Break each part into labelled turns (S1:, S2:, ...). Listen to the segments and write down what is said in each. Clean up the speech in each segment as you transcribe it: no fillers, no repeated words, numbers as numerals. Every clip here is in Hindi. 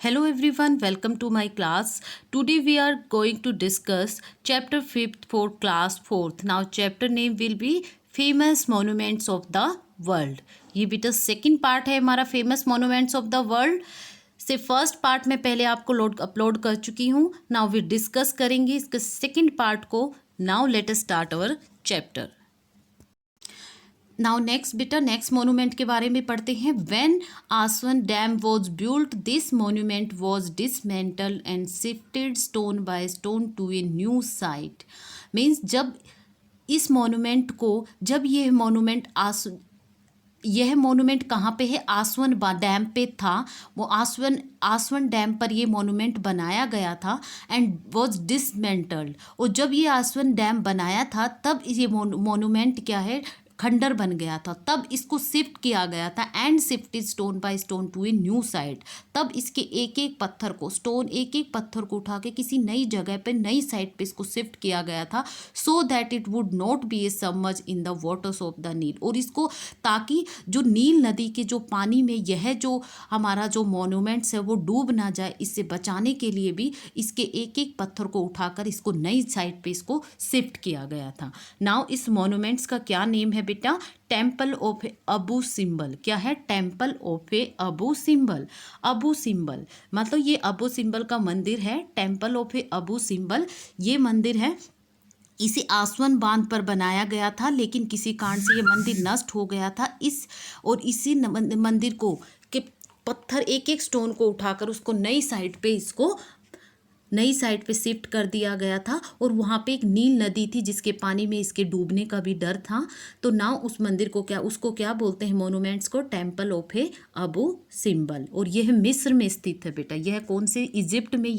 S1: Hello everyone, welcome to my class. Today we are going to discuss chapter 5th for class 4th. Now chapter name will be famous monuments of the world. ये बेटा सेकंड पार्ट है हमारा famous monuments of the world से फर्स्ट पार्ट में पहले आपको अपलोड कर चुकी हूँ. नाउ वी डिस्कस करेंगे इसके सेकंड पार्ट को. Now let us start our chapter. Now next बेटा नेक्स्ट मोन्यूमेंट के बारे में पढ़ते हैं. When Aswan dam was built this monument was dismantle and shifted stone by stone to a new site. Means जब इस मोन्यूमेंट को यह मोन्यूमेंट कहाँ पे है? आसवन डैम पे था. वो आसवन डैम पर ये मोन्यूमेंट बनाया गया था एंड वॉज डिसमेंटल्ड. और जब ये आसवन डैम बनाया था तब ये मोन्यूमेंट क्या है? खंडर बन गया था. तब इसको शिफ्ट किया गया था and shifted stone by stone to a new site. तब इसके एक एक पत्थर को उठा के किसी नई जगह पे नई साइट पे इसको शिफ्ट किया गया था so that it would not be a submerge in the waters of the Nile. और इसको ताकि जो नील नदी के जो पानी में यह जो हमारा जो मोन्यूमेंट्स है वो डूब ना जाए, इससे बचाने के लिए भी इसके एक एक पत्थर को उठाकर इसको नई साइट पे इसको शिफ्ट किया गया था. नाउ इस मोन्यूमेंट्स का क्या नेम है बेटा? Temple of Abu Simbel. क्या है? Temple of Abu Simbel. Abu Simbel मतलब ये अबू सिम्बल का मंदिर है. टेम्पल ऑफ अबू सिम्बल ये मंदिर है. इसे आसवन बांध पर बनाया गया था, लेकिन किसी कारण से ये मंदिर नष्ट हो गया था. इसी मंदिर को के पत्थर एक एक स्टोन को उठाकर उसको नई साइड पे शिफ्ट कर दिया गया था. और वहाँ पे एक नील नदी थी जिसके पानी में इसके डूबने का भी डर था. तो नाउ उस मंदिर को उसको क्या बोलते हैं? मोन्यूमेंट्स को टेम्पल ऑफ अबू सिम्बल. और यह मिस्र में स्थित है बेटा. यह कौन से? इजिप्ट में.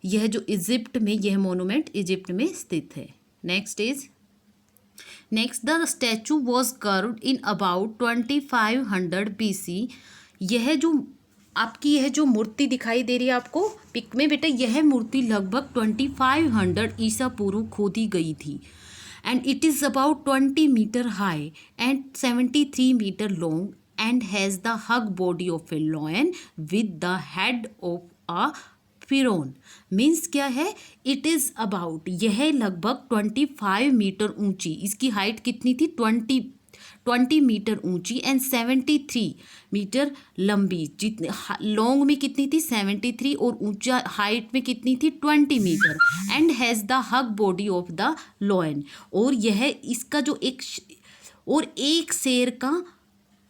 S1: यह जो इजिप्ट में यह मोन्यूमेंट इजिप्ट में स्थित है. Next the statue was curved in about 2500 BC. यह जो मूर्ति दिखाई दे रही है आपको पिक में बेटा, यह मूर्ति लगभग 2500 ईसा पूर्व खोदी गई थी. And it is about 20 metres high and 73 metres long and has the huge body of a lion with the head of a फिरौन. मीन्स क्या है? इट इज़ अबाउट, यह लगभग 25 मीटर ऊंची, इसकी हाइट कितनी थी? 20 मीटर ऊंची एंड 73 मीटर लंबी. जितने लॉन्ग में कितनी थी? 73. और ऊंचा हाइट में कितनी थी? 20 metres. And has the huge body of the lion. और यह इसका जो एक शेर का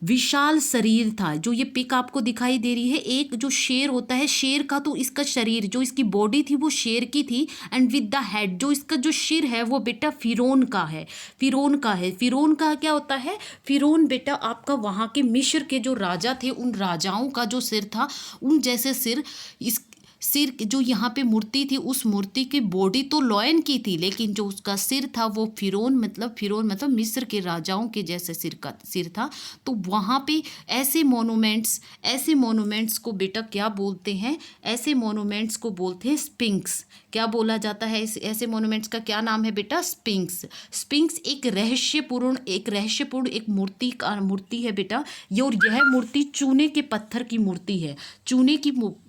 S1: विशाल शरीर था. जो ये पिक आपको दिखाई दे रही है, एक जो शेर होता है, शेर का तो इसका शरीर जो इसकी बॉडी थी वो शेर की थी. एंड विद द हेड, जो इसका जो सिर है वो बेटा फिरौन का है. फिरौन का क्या होता है? फिरौन बेटा आपका वहाँ के मिस्र के जो राजा थे उन राजाओं का जो सिर था, उन जैसे सिर जो यहाँ पे मूर्ति थी, उस मूर्ति की बॉडी तो लॉयन की थी, लेकिन जो उसका सिर था वो फिरौन मतलब मिस्र के राजाओं के जैसे सिर था. तो वहाँ पे ऐसे मोनूमेंट्स को बेटा क्या बोलते हैं? ऐसे मोनूमेंट्स को बोलते हैं स्पिंक्स. क्या बोला जाता है? ऐसे मोनूमेंट्स का क्या नाम है बेटा? स्पिंक्स एक रहस्यपूर्ण एक मूर्ति है बेटा. और यह मूर्ति चूने के पत्थर की मूर्ति है.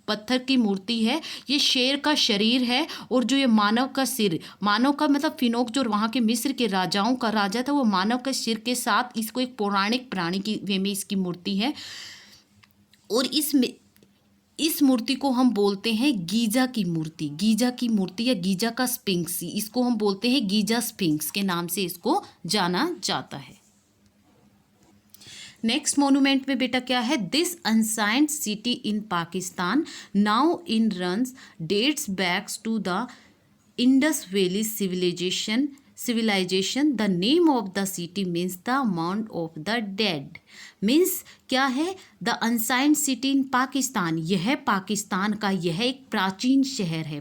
S1: पत्थर की मूर्ति है. ये शेर का शरीर है और जो ये मानव का मतलब फिनोक जो वहाँ के मिस्र के राजाओं का राजा था, वो मानव का सिर के साथ इसको एक पौराणिक प्राणी की वे में इसकी मूर्ति है. और इस मूर्ति को हम बोलते हैं गीजा की मूर्ति या गीजा का स्पिंक्स. इसको हम बोलते हैं गीजा स्पिंक्स के नाम से इसको जाना जाता है. नेक्स्ट मोन्यूमेंट में बेटा क्या है? This ancient city in Pakistan now in ruins dates backs to the Indus valley civilisation. The name of the city means the mount of the dead. Means क्या है? The ancient city in Pakistan. यह पाकिस्तान का एक प्राचीन शहर है.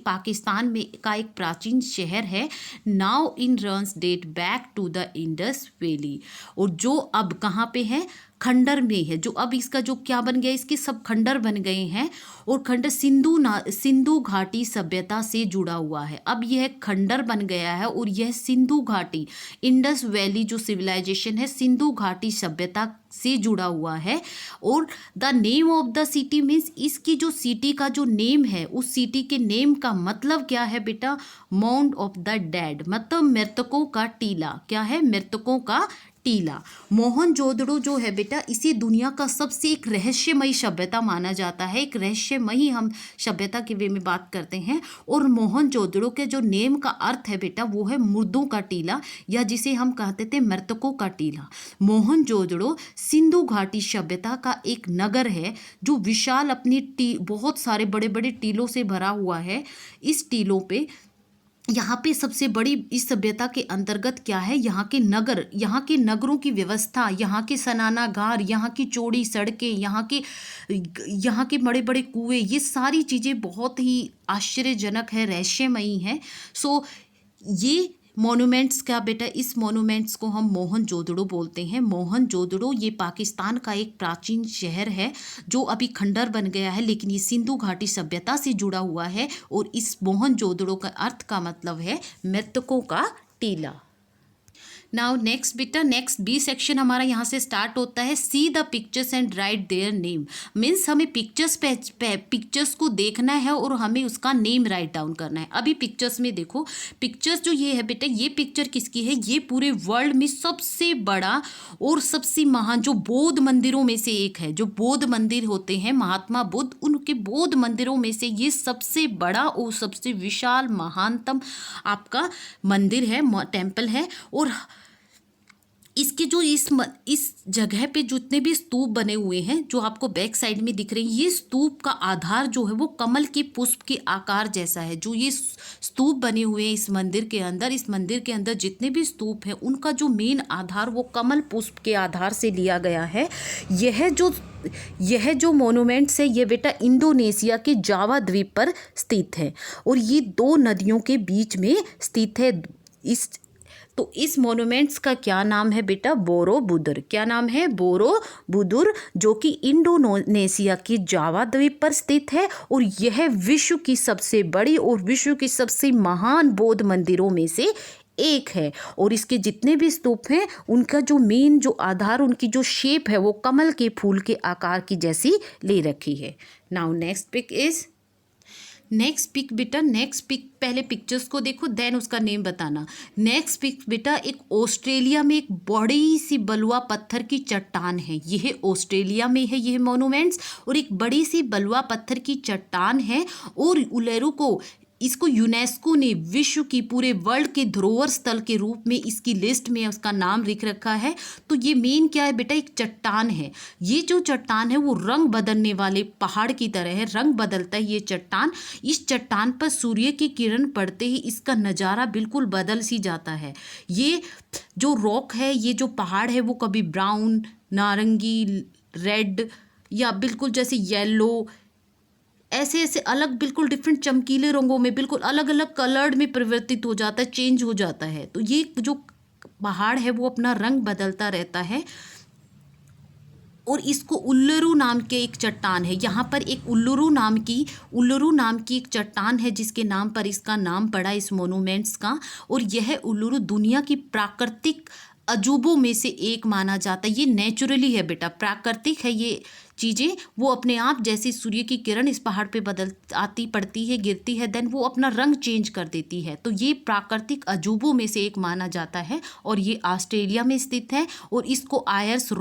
S1: पाकिस्तान में का एक प्राचीन शहर है. Now in ruins date back to the Indus valley. और जो अब कहाँ पे है? खंडर में है. जो अब इसका जो क्या बन गया? इसके सब खंडर बन गए हैं. और खंडर सिंधु घाटी सभ्यता से जुड़ा हुआ है. अब यह खंडर बन गया है और यह सिंधु घाटी इंडस वैली जो सिविलाइजेशन है, सिंधु घाटी सभ्यता सभ्यता से जुड़ा हुआ है। और the name of the city means इसकी जो सिटी का जो नेम है, उस सिटी के नेम का मतलब क्या है बेटा? माउंड ऑफ द डेड, मतलब मृतकों का टीला। क्या है? मृतकों का टीला। मोहनजोदड़ो जो है बेटा, इसी दुनिया का सबसे एक रहस्यमयी सभ्यता माना जाता है। एक रहस्यमयी हम सभ्यता के वे में बात करते हैं। और मोहनजोदड़ो के जो नेम का अर्थ है बेटा, वो है मुर्दों का टीला, या जिसे हम कहते थे मृतकों का टीला। मोहनजोदड़ो सिंधु घाटी सभ्यता का एक नगर है जो विशाल अपनी बहुत सारे बड़े बड़े टीलों से भरा हुआ है। इस टीलों पे यहाँ पे सबसे बड़ी इस सभ्यता के अंतर्गत क्या है? यहाँ के नगर, यहाँ के नगरों की व्यवस्था, यहाँ के स्नानागार, यहाँ की चौड़ी सड़कें, यहाँ के बड़े बड़े कुएं, ये सारी चीज़ें बहुत ही आश्चर्यजनक है, रहस्यमयी हैं। सो ये मोनूमेंट्स का बेटा, इस मोनूमेंट्स को हम मोहनजोदड़ो बोलते हैं। मोहनजोदड़ो ये पाकिस्तान का एक प्राचीन शहर है जो अभी खंडर बन गया है, लेकिन ये सिंधु घाटी सभ्यता से जुड़ा हुआ है। और इस मोहनजोदड़ो का अर्थ का मतलब है मृतकों का टीला। नाउ नेक्स्ट बेटा, नेक्स्ट बी सेक्शन हमारा यहाँ से स्टार्ट होता है। See the pictures and right their name. Means हमें पिक्चर्स को देखना है और हमें उसका नेम राइट डाउन करना है। अभी पिक्चर्स में देखो, पिक्चर्स जो ये है बेटा, ये पिक्चर किसकी है? ये पूरे वर्ल्ड में सबसे बड़ा और सबसे महान जो बौद्ध मंदिरों में से एक है। जो बौद्ध मंदिर होते हैं महात्मा बुद्ध, उनके बौद्ध मंदिरों में से ये सबसे बड़ा और सबसे विशाल महानतम आपका मंदिर है, टेम्पल है। और इसके जो इस जगह पे जितने भी स्तूप बने हुए हैं, जो आपको बैक साइड में दिख रहे हैं, ये स्तूप का आधार जो है वो कमल के पुष्प के आकार जैसा है। जो ये स्तूप बने हुए हैं इस मंदिर के अंदर जितने भी स्तूप हैं, उनका जो मेन आधार वो कमल पुष्प के आधार से लिया गया है। यह जो मोनूमेंट्स है ये बेटा इंडोनेशिया के जावा द्वीप पर स्थित है और ये 2 नदियों के बीच में स्थित है। इस मोनूमेंट्स का क्या नाम है बेटा? बोरोबुदुर। क्या नाम है? बोरोबुदुर, जो कि इंडोनेशिया की जावा द्वीप पर स्थित है। और यह विश्व की सबसे बड़ी और विश्व की सबसे महान बौद्ध मंदिरों में से एक है। और इसके जितने भी स्तूप हैं, उनका जो मेन जो आधार, उनकी जो शेप है वो कमल के फूल के आकार की जैसी ले रखी है। नाउ नेक्स्ट पिक बेटा, नेक्स्ट पिक, पहले पिक्चर्स को देखो देन उसका नेम बताना। नेक्स्ट पिक बेटा, एक ऑस्ट्रेलिया में एक बड़ी सी बलुआ पत्थर की चट्टान है। यह ऑस्ट्रेलिया में है यह मोनूमेंट्स, और एक बड़ी सी बलुआ पत्थर की चट्टान है। और उलेरू को इसको यूनेस्को ने विश्व की पूरे वर्ल्ड के धरोहर स्थल के रूप में इसकी लिस्ट में उसका नाम लिख रखा है। तो ये मेन क्या है बेटा? एक चट्टान है। ये जो चट्टान है वो रंग बदलने वाले पहाड़ की तरह है, रंग बदलता है ये चट्टान। इस चट्टान पर सूर्य की किरण पड़ते ही इसका नज़ारा बिल्कुल बदल सी जाता है। ये जो रॉक है, ये जो पहाड़ है, वो कभी ब्राउन, नारंगी, रेड या बिल्कुल जैसे येलो, ऐसे अलग बिल्कुल डिफरेंट चमकीले रंगों में, बिल्कुल अलग अलग कलर्ड में परिवर्तित हो जाता है, चेंज हो जाता है। तो ये जो पहाड़ है वो अपना रंग बदलता रहता है। और इसको उल्लरू नाम के एक चट्टान है। यहाँ पर एक उल्लरू नाम की एक चट्टान है जिसके नाम पर इसका नाम पड़ा इस मोनूमेंट्स का। और यह उल्लरू दुनिया की प्राकृतिक अजूबों में से एक माना जाता है। ये नेचुरली है बेटा, प्राकृतिक है ये चीज़ें। वो अपने आप जैसे सूर्य की किरण इस पहाड़ पे पड़ती है, गिरती है, देन वो अपना रंग चेंज कर देती है। तो ये प्राकृतिक अजूबों में से एक माना जाता है और ये ऑस्ट्रेलिया में स्थित है। और इसको आयर्स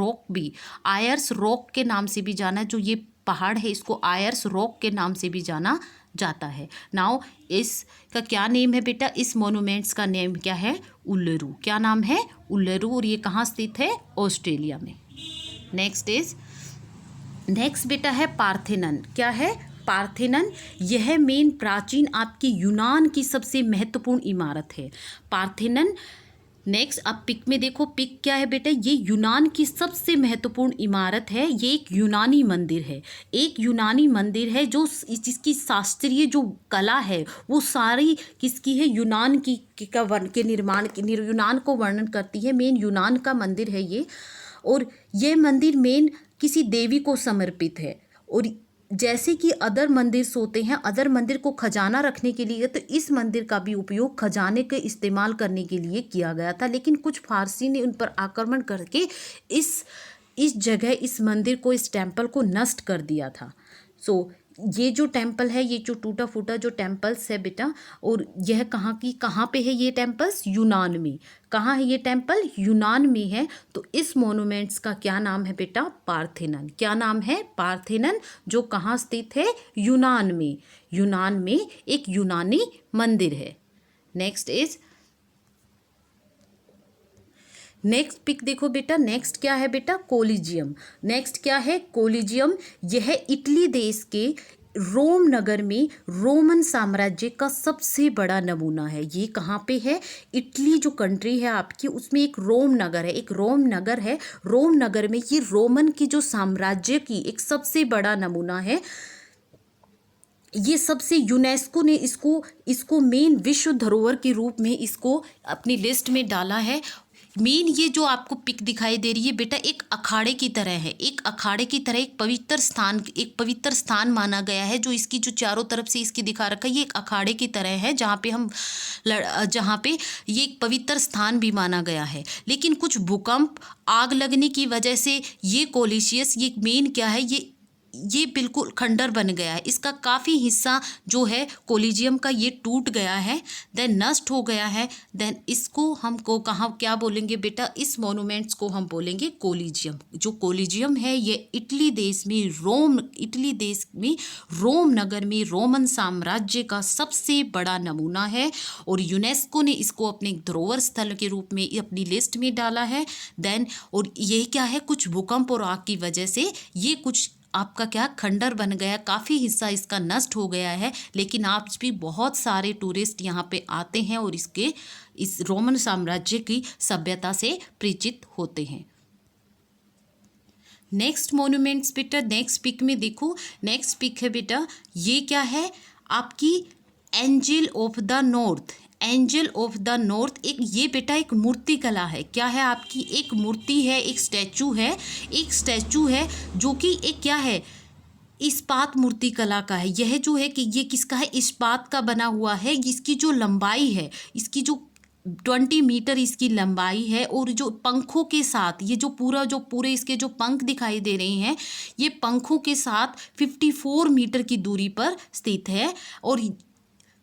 S1: रॉक के नाम से भी जाना, जो ये पहाड़ है इसको आयर्स रॉक के नाम से भी जाना जाता है। नाउ इसका क्या नेम है बेटा? इस मोनूमेंट्स का नेम क्या है? उल्लरू। क्या नाम है? उल्लरू। और ये कहाँ स्थित है? ऑस्ट्रेलिया में। नेक्स्ट बेटा है पार्थेनन। क्या है? पार्थेनन। यह मेन प्राचीन आपकी यूनान की सबसे महत्वपूर्ण इमारत है, पार्थेनन। नेक्स्ट अब पिक में देखो, पिक क्या है बेटा? ये यूनान की सबसे महत्वपूर्ण इमारत है। ये एक यूनानी मंदिर है, जो जिसकी शास्त्रीय जो कला है वो सारी किसकी है? यूनान के निर्माण की, यूनान को वर्णन करती है। मेन यूनान का मंदिर है ये। और ये मंदिर मेन किसी देवी को समर्पित है। और जैसे कि अदर मंदिर होते हैं, अदर मंदिर को खजाना रखने के लिए, तो इस मंदिर का भी उपयोग खजाने के इस्तेमाल करने के लिए किया गया था। लेकिन कुछ फारसी ने उन पर आक्रमण करके इस इस जगह इस मंदिर को, इस टेम्पल को नष्ट कर दिया था। सो ये जो टेम्पल है, ये जो टूटा फूटा जो टेम्पल्स है बेटा, और यह कहाँ पे है ये टेम्पल्स? यूनान में। कहाँ है ये टेम्पल? यूनान में है। तो इस मोनूमेंट्स का क्या नाम है बेटा? पार्थेनन। क्या नाम है? पार्थेनन, जो कहाँ स्थित है? यूनान में। यूनान में एक यूनानी मंदिर है। नेक्स्ट पिक देखो बेटा, नेक्स्ट क्या है बेटा? कोलिजियम। नेक्स्ट क्या है? कोलिजियम। यह इटली देश के रोम नगर में रोमन साम्राज्य का सबसे बड़ा नमूना है। ये कहाँ पे है? इटली जो कंट्री है आपकी, उसमें एक रोम नगर है, एक रोम नगर है। रोम नगर में ये रोमन की जो साम्राज्य की एक सबसे बड़ा नमूना है। ये सबसे यूनेस्को ने इसको मेन विश्व धरोहर के रूप में इसको अपनी लिस्ट में डाला है। मेन ये जो आपको पिक दिखाई दे रही है बेटा, एक अखाड़े की तरह है। एक अखाड़े की तरह एक पवित्र स्थान माना गया है। जो इसकी जो चारों तरफ से इसकी दिखा रखा है, ये एक अखाड़े की तरह है, जहाँ पे ये एक पवित्र स्थान भी माना गया है। लेकिन कुछ भूकंप, आग लगने की वजह से ये कोलिशियस, ये मेन क्या है, ये बिल्कुल खंडर बन गया है। इसका काफ़ी हिस्सा जो है कोलिजियम का, ये टूट गया है, देन नष्ट हो गया है। देन इसको हमको क्या बोलेंगे बेटा? इस मोनूमेंट्स को हम बोलेंगे कोलिजियम। जो कोलिजियम है ये इटली देश में रोम नगर में रोमन साम्राज्य का सबसे बड़ा नमूना है, और यूनेस्को ने इसको अपने धरोहर स्थल के रूप में अपनी लिस्ट में डाला है। देन और ये क्या है? कुछ भूकंप और आग की वजह से ये कुछ आपका क्या खंडर बन गया, काफ़ी हिस्सा इसका नष्ट हो गया है। लेकिन आज भी बहुत सारे टूरिस्ट यहाँ पे आते हैं और इस रोमन साम्राज्य की सभ्यता से परिचित होते हैं। नेक्स्ट मोन्यूमेंट्स बेटा, नेक्स्ट पिक में देखो। नेक्स्ट पिक है बेटा, ये क्या है? आपकी angel of the north. Angel of the north, एक ये बेटा एक मूर्ति कला है। क्या है आपकी? एक मूर्ति है, एक स्टैचू है जो कि एक क्या है? इस्पात मूर्ति कला का है। यह जो है कि ये किसका है? इस्पात का बना हुआ है। इसकी जो लंबाई है, इसकी जो 20 मीटर इसकी लंबाई है, और जो पंखों के साथ ये जो पूरे इसके जो पंख दिखाई दे रहे हैं, ये पंखों के साथ 54 मीटर की दूरी पर स्थित है। और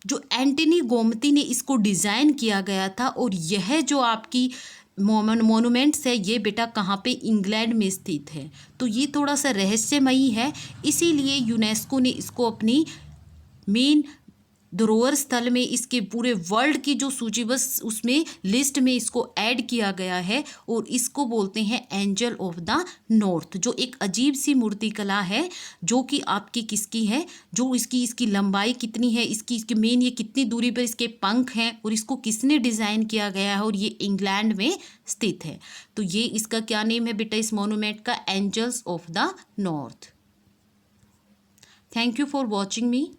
S1: जो एंटनी गोमती ने इसको डिज़ाइन किया गया था। और यह जो आपकी मोनूमेंट्स है, ये बेटा कहाँ पे? इंग्लैंड में स्थित है। तो ये थोड़ा सा रहस्यमयी है, इसीलिए यूनेस्को ने इसको अपनी मेन धरोहर स्थल में, इसके पूरे वर्ल्ड की जो सूचीबद्ध उसमें लिस्ट में इसको ऐड किया गया है। और इसको बोलते हैं एंजल ऑफ द नॉर्थ, जो एक अजीब सी मूर्ति कला है, जो कि आपकी किसकी है? जो इसकी लंबाई कितनी है, इसकी मेन ये कितनी दूरी पर इसके पंख हैं, और इसको किसने डिज़ाइन किया गया है, और ये इंग्लैंड में स्थित है। तो ये इसका क्या नेम है बेटा इस मोनूमेंट का? Angels of the north. Thank you for watching me.